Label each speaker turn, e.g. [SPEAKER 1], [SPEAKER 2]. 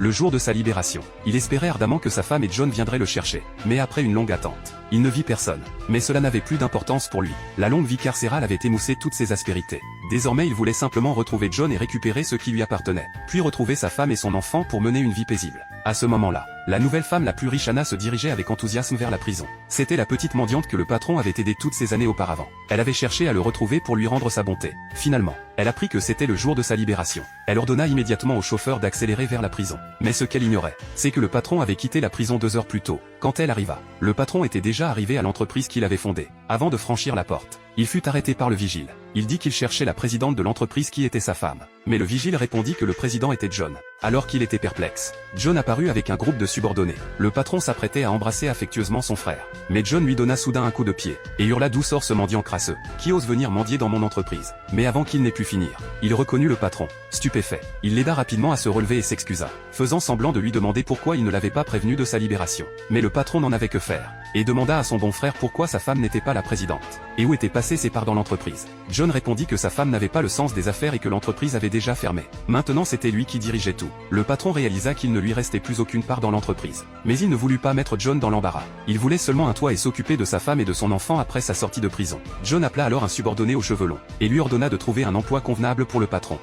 [SPEAKER 1] Le jour de sa libération, il espérait ardemment que sa femme et John viendraient le chercher, mais après une longue attente, il ne vit personne. Mais cela n'avait plus d'importance pour lui. La longue vie carcérale avait émoussé toutes ses aspérités. Désormais il voulait simplement retrouver John et récupérer ce qui lui appartenait, puis retrouver sa femme et son enfant pour mener une vie paisible. À ce moment-là, la nouvelle femme la plus riche Anna se dirigeait avec enthousiasme vers la prison. C'était la petite mendiante que le patron avait aidée toutes ces années auparavant. Elle avait cherché à le retrouver pour lui rendre sa bonté. Finalement, elle apprit que c'était le jour de sa libération. Elle ordonna immédiatement au chauffeur d'accélérer vers la prison. Mais ce qu'elle ignorait, c'est que le patron avait quitté la prison 2 heures plus tôt. Quand elle arriva, le patron était déjà arrivé à l'entreprise qu'il avait fondée. Avant de franchir la porte, il fut arrêté par le vigile. Il dit qu'il cherchait la présidente de l'entreprise qui était sa femme. Mais le vigile répondit que le président était John. Alors qu'il était perplexe, John apparut avec un groupe de subordonnés. Le patron s'apprêtait à embrasser affectueusement son frère. Mais John lui donna soudain un coup de pied, et hurla: d'où sort ce mendiant crasseux, qui ose venir mendier dans mon entreprise. Mais avant qu'il n'ait pu finir, il reconnut le patron. Stupéfait, il l'aida rapidement à se relever et s'excusa, faisant semblant de lui demander pourquoi il ne l'avait pas prévenu de sa libération. Mais le patron n'en avait que faire, et demanda à son bon frère pourquoi sa femme n'était pas la présidente, et où étaient passées ses parts dans l'entreprise. John répondit que sa femme n'avait pas le sens des affaires et que l'entreprise avait déjà fermé. Maintenant c'était lui qui dirigeait tout. Le patron réalisa qu'il ne lui restait plus aucune part dans l'entreprise. Mais il ne voulut pas mettre John dans l'embarras. Il voulait seulement un toit et s'occuper de sa femme et de son enfant après sa sortie de prison. John appela alors un subordonné aux cheveux longs, et lui ordonna de trouver un emploi convenable pour le patron.